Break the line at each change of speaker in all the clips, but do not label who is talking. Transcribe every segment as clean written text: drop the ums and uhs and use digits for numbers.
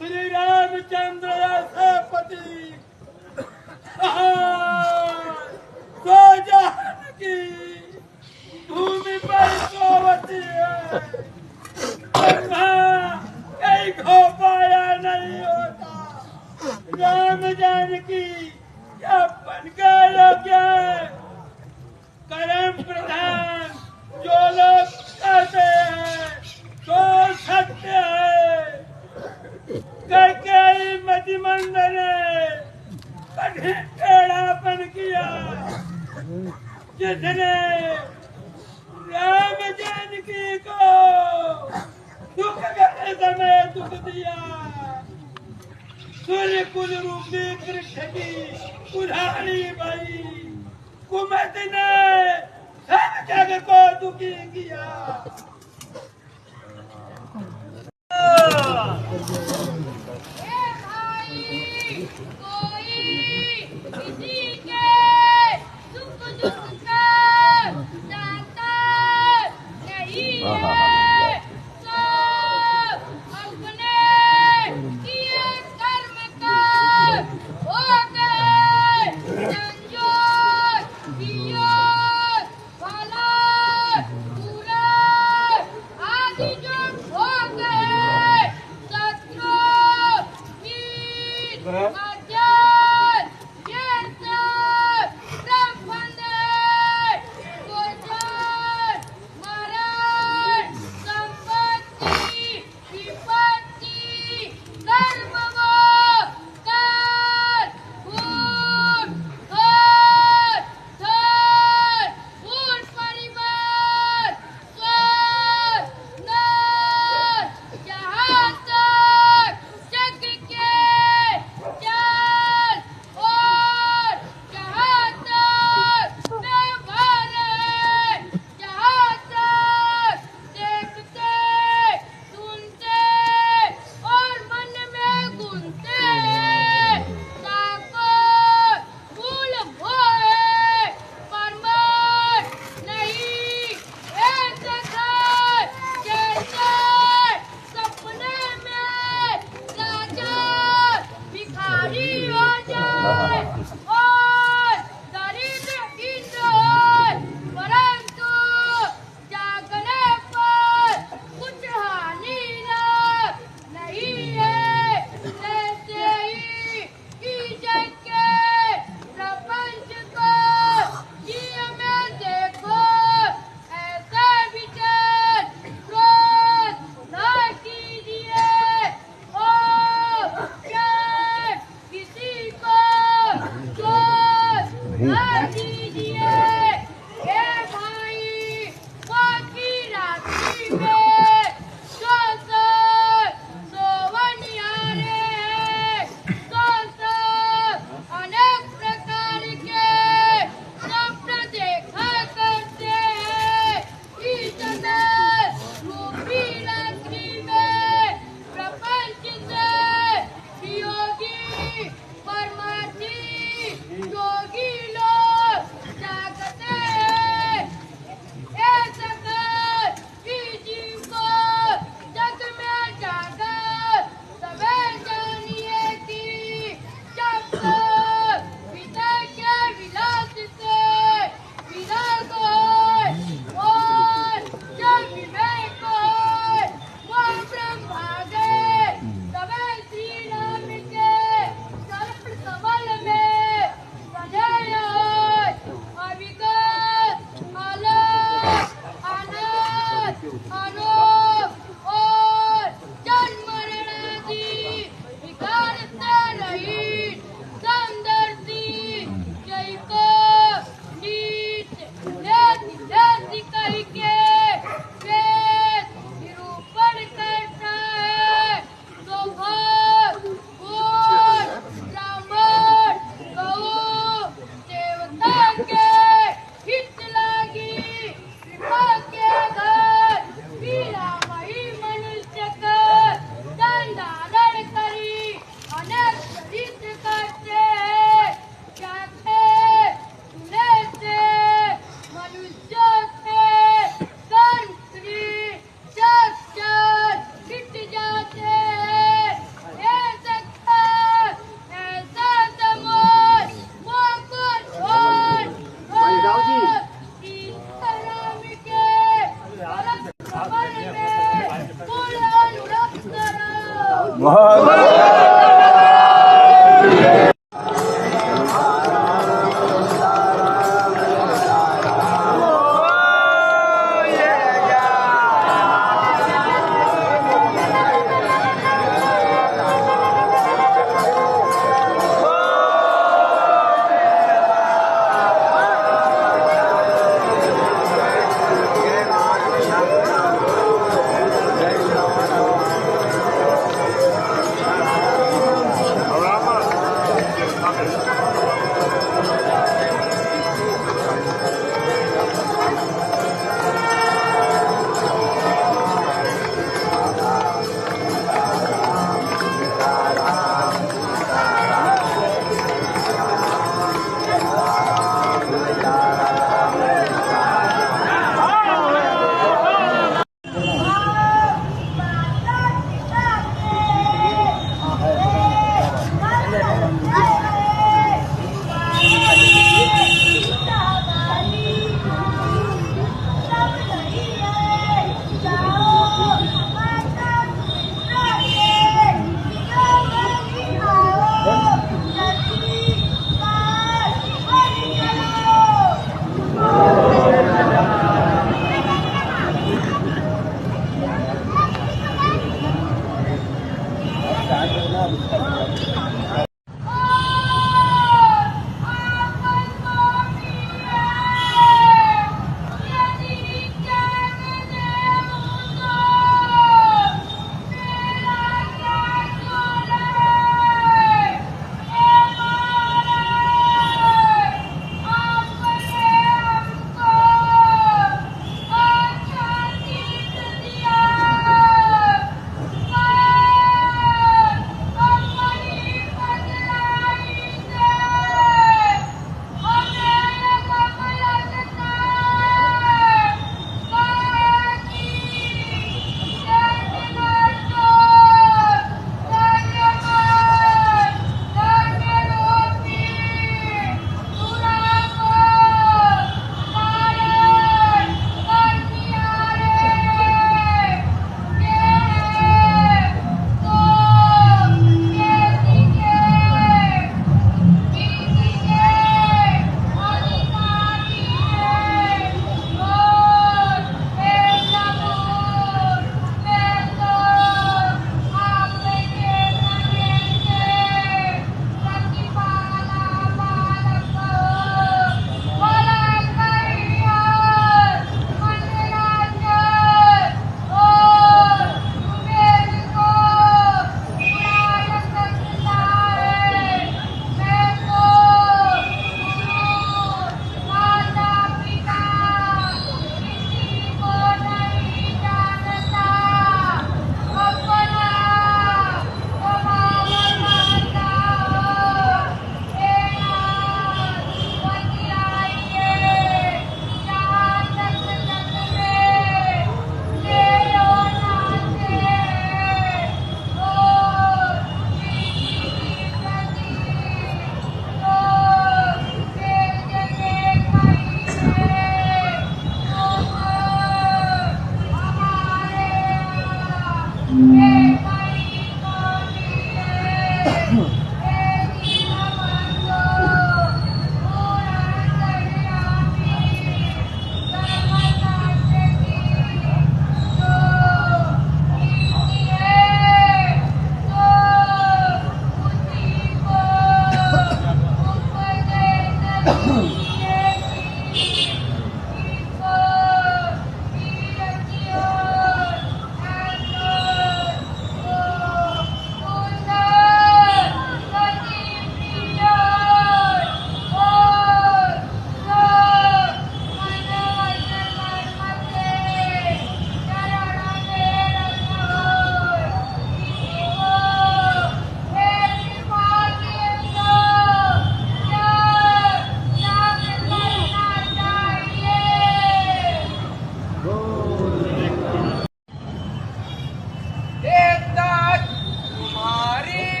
श्री रामचंद्र ऐसे पति मंदिर कठिन टेढ़ापन किया, जिसने राम जानकी को दुख के समय दुख दिया। सूर्य कुल रूपी वृक्ष की कुल्हाड़ी बनी, कुमत ने सब जग को दुखी किया।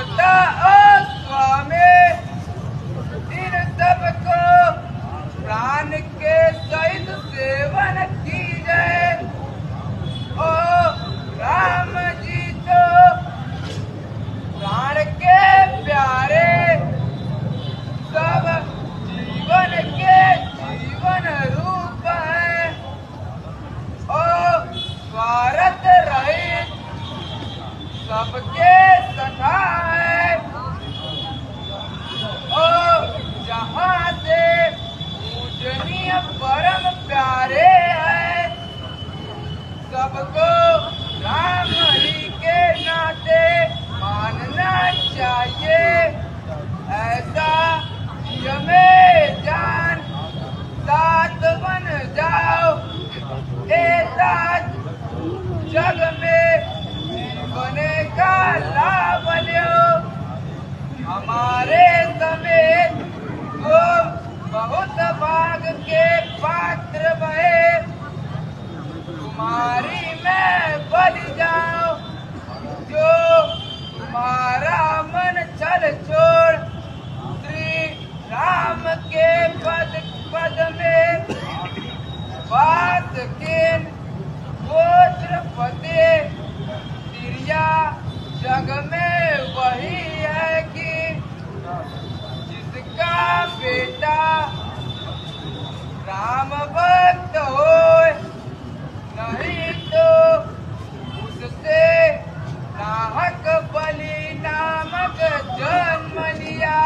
माता और स्वामी इन सबको प्राण के सहित सेवन कीजिए। ओ राम जी तो प्राण के प्यारे, सब जीवन के जीवन रूप है। ओ स्वार्थ रहित सबके सखा है। ओ जहाँ से पूजनीय परम प्यारे है, सबको राम ही के नाते मानना चाहिए। ऐसा में जान साथ बन जाओ, साथ जग में जीवन का लाभ लो। हमारे समेत तुम बहुत भाग के पात्र बहे, तुम्हारी मैं बल जाओ। जो तुम्हारा मन छल छोड़ श्री राम के पद में वास किन गोत्र पते, तिरिया जग में वही है कि जिसका बेटा राम भक्त होए, नहीं तो उससे नाहक बलि नामक जन्म लिया।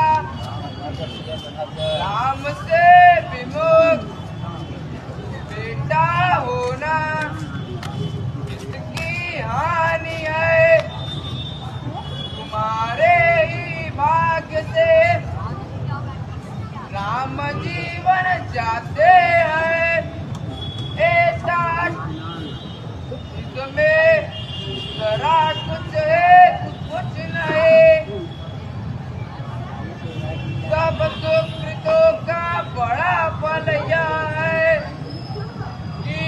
राम से विमुख बेटा होना इसकी हानि है। तुम्हारे ही भाग्य से राम जीवन जाते हैं। इसमें जरा कुछ है कुछ नहीं, सब सुकृतों का बड़ा फल यह है कि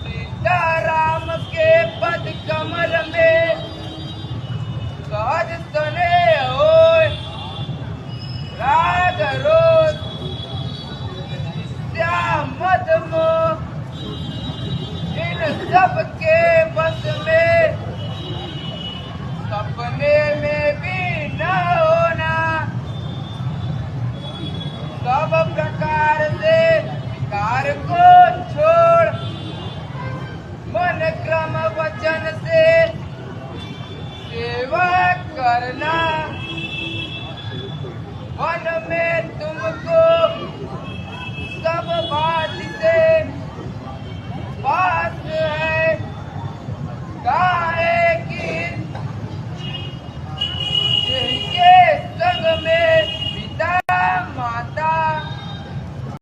सीताराम के पद कमल में सहज स्नेह होए, राग रोज मद मोह इन सब के बस में, सपने में भी न होना। सब प्रकार से विकार को छोड़ मन क्रम वचन से सेवा करना। वन में तुमको सब बात